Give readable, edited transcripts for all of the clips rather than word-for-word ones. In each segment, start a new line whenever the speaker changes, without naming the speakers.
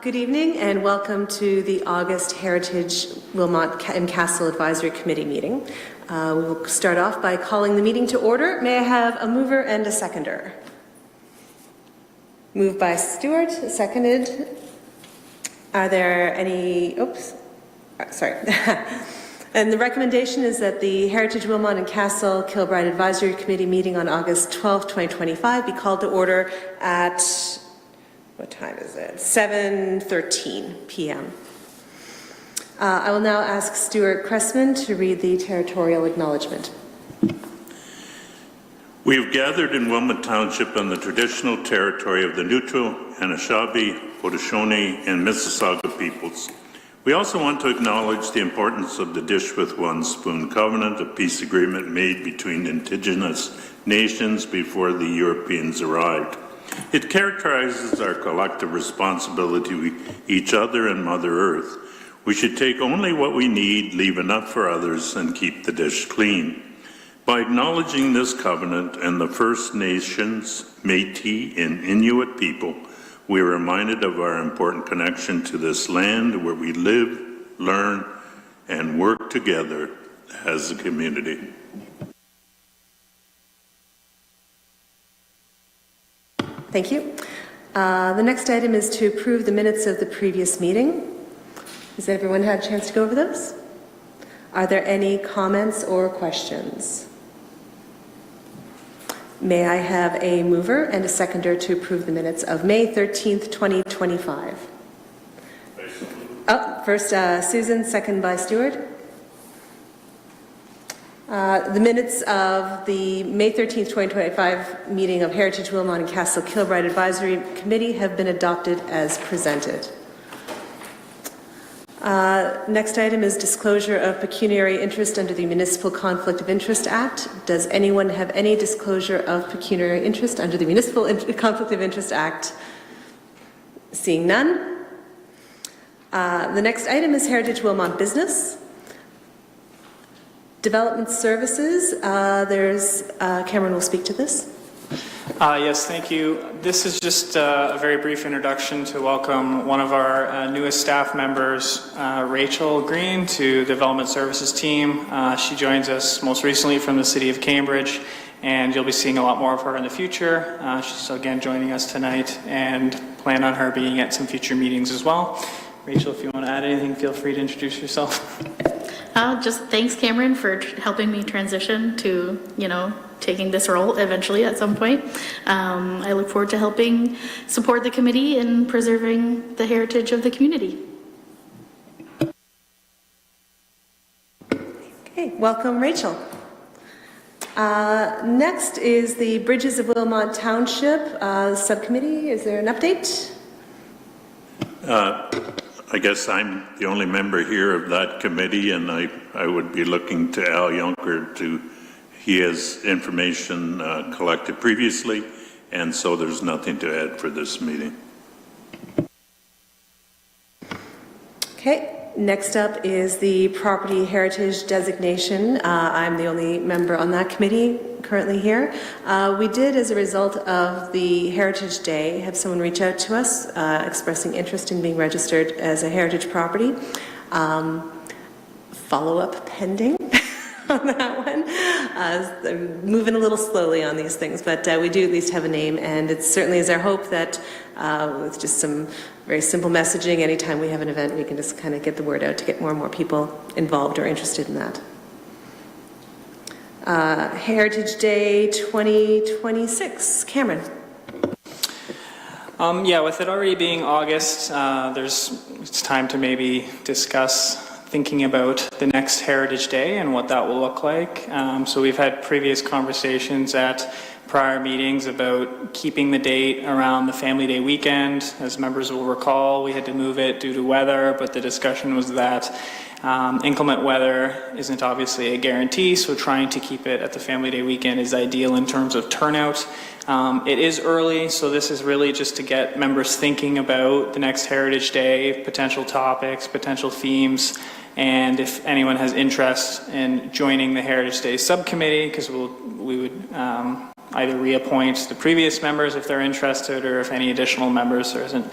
Good evening and welcome to the August Heritage Wilmot and Castle Advisory Committee meeting. We will start off by calling the meeting to order. May I have a mover and a seconder? Moved by Stewart, seconded. Are there any, oops, sorry. And the recommendation is that the Heritage Wilmot and Castle Kilbride Advisory Committee meeting on August 12, 2025 be called to order at, what time is it? 7:13 p.m. I will now ask Stuart Cressman to read the territorial acknowledgement.
We have gathered in Wilmot Township on the traditional territory of the Neutral, Anishinaabe, Haudenosaunee, and Mississauga peoples. We also want to acknowledge the importance of the Dish with One Spoon Covenant, a peace agreement made between Indigenous nations before the Europeans arrived. It characterizes our collective responsibility with each other and Mother Earth. We should take only what we need, leave enough for others, and keep the dish clean. By acknowledging this covenant and the First Nations, Métis, and Inuit people, we are reminded of our important connection to this land where we live, learn, and work together as a community.
Thank you. The next item is to approve the minutes of the previous meeting. Has everyone had a chance to go over those? Are there any comments or questions? May I have a mover and a seconder to approve the minutes of May 13th, 2025? Oh, first Susan, second by Stuart. The minutes of the May 13th, 2025 meeting of Heritage Wilmot and Castle Kilbride Advisory Committee have been adopted as presented. Next item is disclosure of pecuniary interest under the Municipal Conflict of Interest Act. Does anyone have any disclosure of pecuniary interest under the Municipal Conflict of Interest Act? Seeing none. The next item is Heritage Wilmot Business. Development Services, Cameron will speak to this.
Yes, thank you. This is just a very brief introduction to welcome one of our newest staff members, Rachel Green, to the Development Services team. She joins us most recently from the City of Cambridge, and you'll be seeing a lot more of her in the future. She's again joining us tonight, and plan on her being at some future meetings as well. Rachel, if you want to add anything, feel free to introduce yourself.
Just thanks, Cameron, for helping me transition to, taking this role eventually at some point. I look forward to helping support the committee in preserving the heritage of the community.
Okay, welcome, Rachel. Next is the Bridges of Wilmot Township Subcommittee. Is there an update?
I guess I'm the only member here of that committee, and I would be looking to Al Juncker he has information collected previously, and so there's nothing to add for this meeting.
Okay, next up is the Property Heritage Designation. I'm the only member on that committee currently here. We did, as a result of the Heritage Day, have someone reach out to us expressing interest in being registered as a heritage property. Follow-up pending on that one. Moving a little slowly on these things, but we do at least have a name, and it certainly is our hope that with just some very simple messaging, anytime we have an event, we can just kind of get the word out to get more and more people involved or interested in that. Heritage Day 2026. Cameron.
Yeah, with it already being August, it's time to maybe discuss thinking about the next Heritage Day and what that will look like. So we've had previous conversations at prior meetings about keeping the date around the Family Day weekend. As members will recall, we had to move it due to weather, but the discussion was that inclement weather isn't obviously a guarantee, so trying to keep it at the Family Day weekend is ideal in terms of turnout. It is early, so this is really just to get members thinking about the next Heritage Day, potential topics, potential themes, and if anyone has interest in joining the Heritage Day subcommittee, because we would either reappoint the previous members if they're interested, or if any additional members there isn't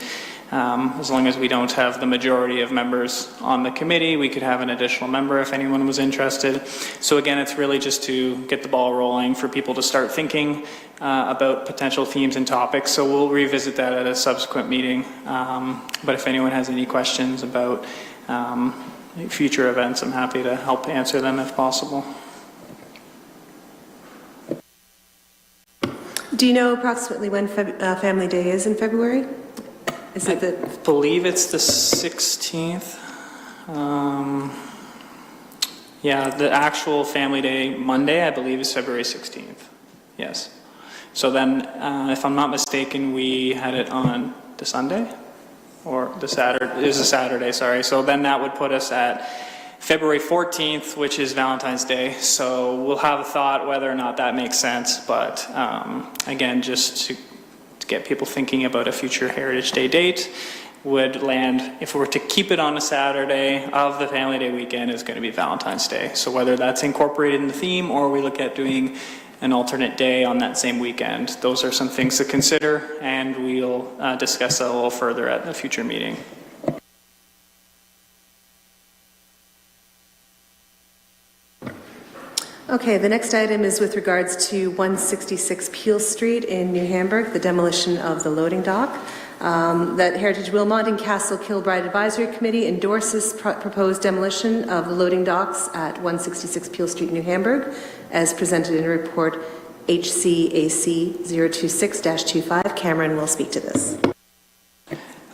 As long as we don't have the majority of members on the committee, we could have an additional member if anyone was interested. So again, it's really just to get the ball rolling for people to start thinking about potential themes and topics. So we'll revisit that at a subsequent meeting. But if anyone has any questions about future events, I'm happy to help answer them if possible.
Do you know approximately when Family Day is in February? Is it
I believe it's the 16th. Yeah, the actual Family Day Monday, I believe, is February 16th. Yes. So then, if I'm not mistaken, we had it on the Sunday? Or the Saturday? It was a Saturday, sorry. So then that would put us at February 14th, which is Valentine's Day. So we'll have a thought whether or not that makes sense. But again, just to get people thinking about a future Heritage Day date would land, if we were to keep it on a Saturday of the Family Day weekend, is going to be Valentine's Day. So whether that's incorporated in the theme or we look at doing an alternate day on that same weekend, those are some things to consider, and we'll discuss that a little further at a future meeting.
Okay, the next item is with regards to 166 Peel Street in New Hamburg, the demolition of the loading dock. That Heritage Wilmot and Castle Kilbride Advisory Committee endorses proposed demolition of the loading docks at 166 Peel Street, New Hamburg, as presented in report HCAC 026-25. Cameron will speak to this.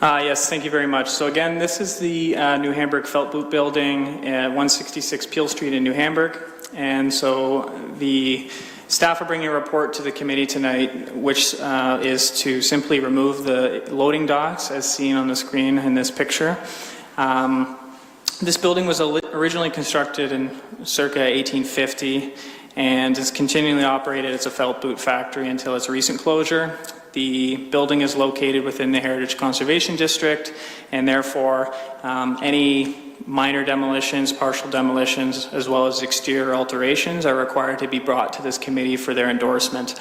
Yes, thank you very much. So again, this is the New Hamburg Felt Boot Building at 166 Peel Street in New Hamburg. And so the staff are bringing a report to the committee tonight, which is to simply remove the loading docks as seen on the screen in this picture. This building was originally constructed in circa 1850 and is continually operated as a felt boot factory until its recent closure. The building is located within the Heritage Conservation District, and therefore any minor demolitions, partial demolitions, as well as exterior alterations are required to be brought to this committee for their endorsement.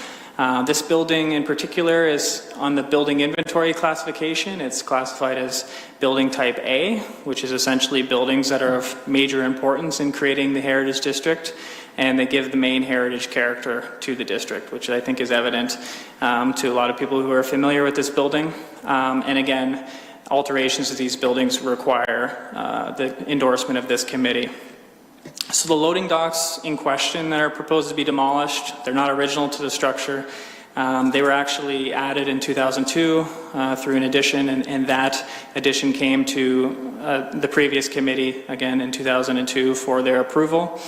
This building in particular is on the building inventory classification. It's classified as building type A, which is essentially buildings that are of major importance in creating the Heritage District, and they give the main heritage character to the district, which I think is evident to a lot of people who are familiar with this building. And again, alterations to these buildings require the endorsement of this committee. So the loading docks in question that are proposed to be demolished, they're not original to the structure. They were actually added in 2002 through an addition, and that addition came to the previous committee again in 2002 for their approval.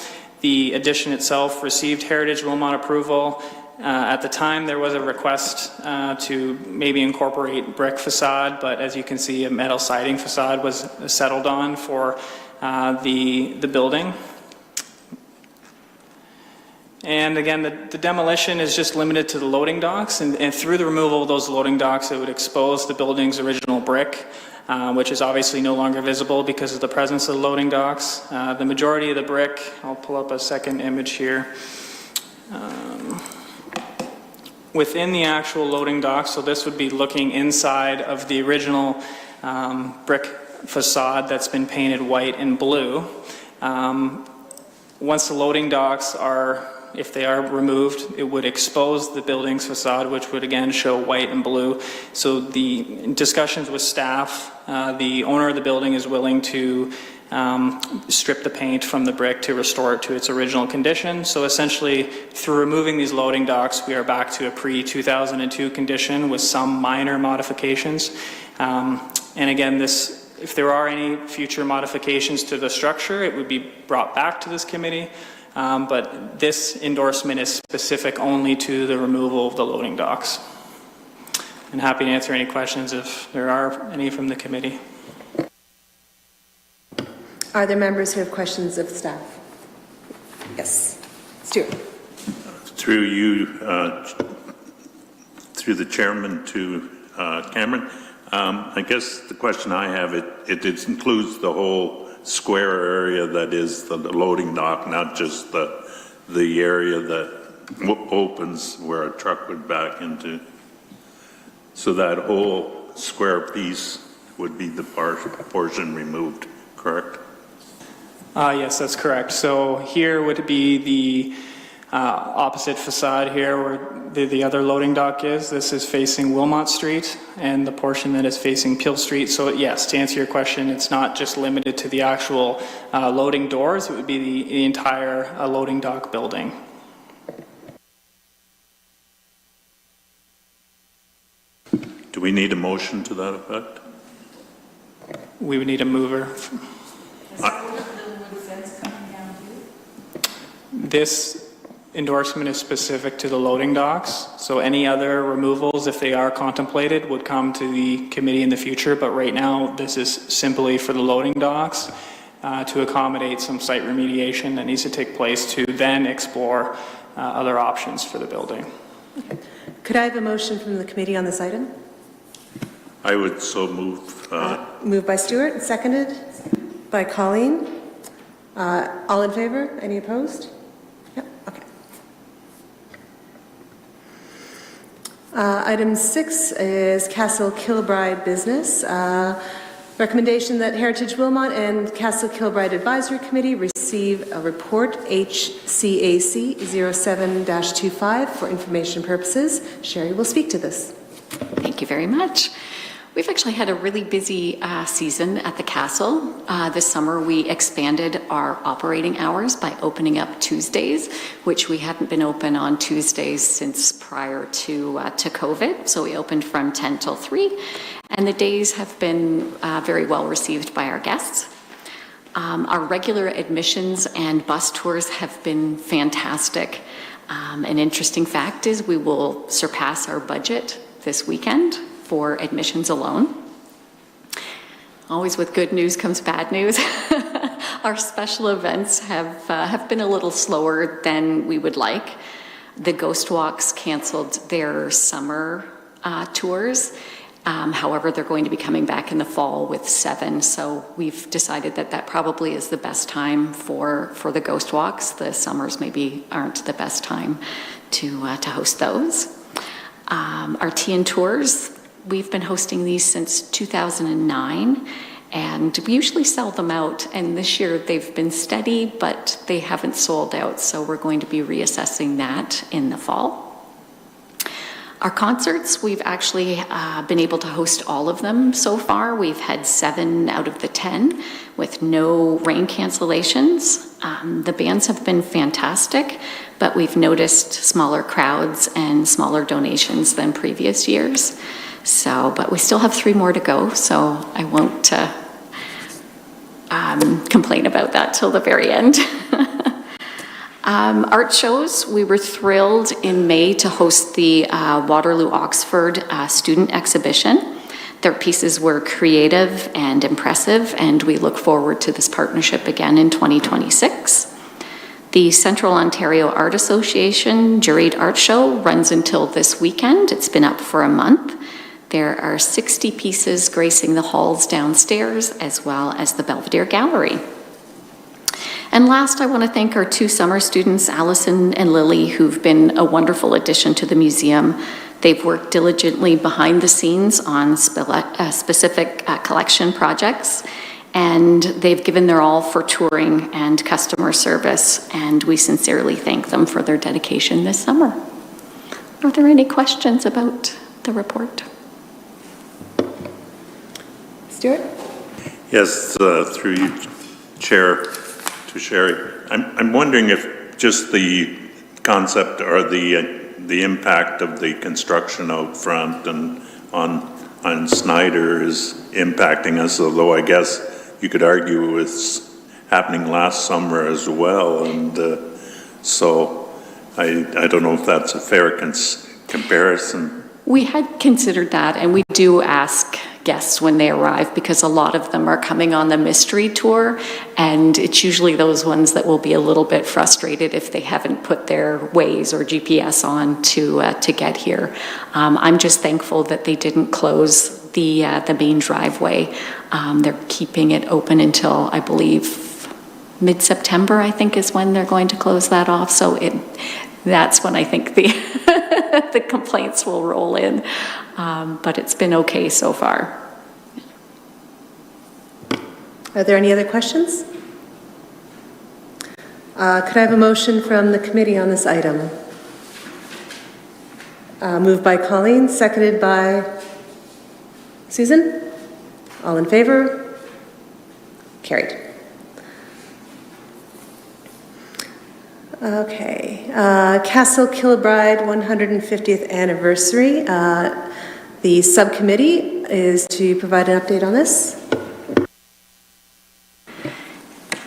The addition itself received Heritage Wilmot approval. At the time, there was a request to maybe incorporate brick facade, but as you can see, a metal siding facade was settled on for the building. And again, the demolition is just limited to the loading docks, and through the removal of those loading docks, it would expose the building's original brick, which is obviously no longer visible because of the presence of the loading docks. The majority of the brick, I'll pull up a second image here, within the actual loading dock, so this would be looking inside of the original brick facade that's been painted white and blue. Once the loading docks are, if they are removed, it would expose the building's facade, which would again show white and blue. So the discussions with staff, the owner of the building is willing to strip the paint from the brick to restore it to its original condition. So essentially, through removing these loading docks, we are back to a pre-2002 condition with some minor modifications. And again, if there are any future modifications to the structure, it would be brought back to this committee. But this endorsement is specific only to the removal of the loading docks. I'm happy to answer any questions if there are any from the committee.
Are there members who have questions of staff? Yes. Stuart.
Through you, through the chairman to Cameron, I guess the question I have, it includes the whole square area that is the loading dock, not just the area that opens where a truck would back into. So that whole square piece would be the portion removed, correct?
Yes, that's correct. So here would be the opposite facade here where the other loading dock is. This is facing Wilmot Street and the portion that is facing Peel Street. So yes, to answer your question, it's not just limited to the actual loading doors. It would be the entire loading dock building.
Do we need a motion to that effect?
We would need a mover. This endorsement is specific to the loading docks, so any other removals, if they are contemplated, would come to the committee in the future, but right now, this is simply for the loading docks to accommodate some site remediation that needs to take place to then explore other options for the building.
Could I have a motion from the committee on this item?
I would so move.
Moved by Stuart, seconded by Colleen. All in favor? Any opposed? Yep, okay. Item 6 is Castle Kilbride business. Recommendation that Heritage Wilmot and Castle Kilbride Advisory Committee receive a report HCAC 07-25 for information purposes. Sherry will speak to this.
Thank you very much. We've actually had a really busy season at the castle. This summer we expanded our operating hours by opening up Tuesdays, which we hadn't been open on Tuesdays since prior to COVID. So we opened from 10 till 3, and the days have been very well received by our guests. Our regular admissions and bus tours have been fantastic. An interesting fact is we will surpass our budget this weekend for admissions alone. Always with good news comes bad news. Our special events have been a little slower than we would like. The Ghost Walks canceled their summer tours. However, they're going to be coming back in the fall with 7, so we've decided that that probably is the best time for the Ghost Walks. The summers maybe aren't the best time to host those. Our tea and tours, we've been hosting these since 2009, and we usually sell them out, and this year they've been steady, but they haven't sold out, so we're going to be reassessing that in the fall. Our concerts, we've actually been able to host all of them so far. We've had 7 out of the 10 with no rain cancellations. The bands have been fantastic, but we've noticed smaller crowds and smaller donations than previous years. So, but we still have 3 more to go, so I won't complain about that till the very end. Art shows, we were thrilled in May to host the Waterloo Oxford student exhibition. Their pieces were creative and impressive, and we look forward to this partnership again in 2026. The Central Ontario Art Association Juried Art Show runs until this weekend. It's been up for a month. There are 60 pieces gracing the halls downstairs, as well as the Belvedere Gallery. And last, I want to thank our 2 summer students, Allison and Lily, who've been a wonderful addition to the museum. They've worked diligently behind the scenes on specific collection projects, and they've given their all for touring and customer service, and we sincerely thank them for their dedication this summer. Are there any questions about the report?
Stuart?
Yes, through you, Chair, to Sherry. I'm wondering if just the concept or the impact of the construction out front and on Snyder is impacting us, although I guess you could argue it was happening last summer as well, and so I don't know if that's a fair comparison.
We had considered that, and we do ask guests when they arrive, because a lot of them are coming on the mystery tour, and it's usually those ones that will be a little bit frustrated if they haven't put their Waze or GPS on to get here. I'm just thankful that they didn't close the main driveway. They're keeping it open until, I believe, mid-September, I think, is when they're going to close that off. So that's when I think the complaints will roll in, but it's been okay so far.
Are there any other questions? Could I have a motion from the committee on this item? Moved by Colleen, seconded by Susan. All in favor? Carried. Okay. Castle Kilbride 150th anniversary. The subcommittee is to provide an update on this.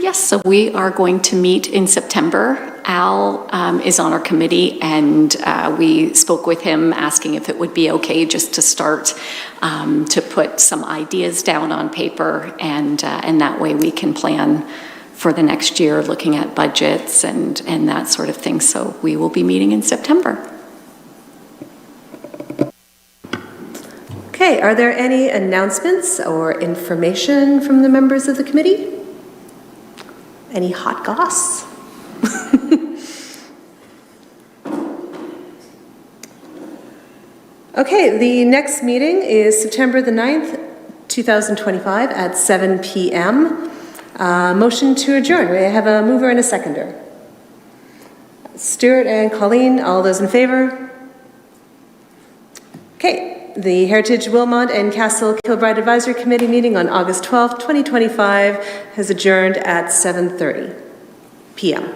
Yes, so we are going to meet in September. Al is on our committee, and we spoke with him asking if it would be okay just to start to put some ideas down on paper, and that way we can plan for the next year, looking at budgets and that sort of thing. So we will be meeting in September.
Okay, are there any announcements or information from the members of the committee? Any hot goss? Okay, the next meeting is September the 9th, 2025 at 7 p.m. Motion to adjourn. May I have a mover and a seconder? Stuart and Colleen, all those in favor? Okay, the Heritage Wilmot and Castle Kilbride Advisory Committee meeting on August 12th, 2025 has adjourned at 7:30 p.m.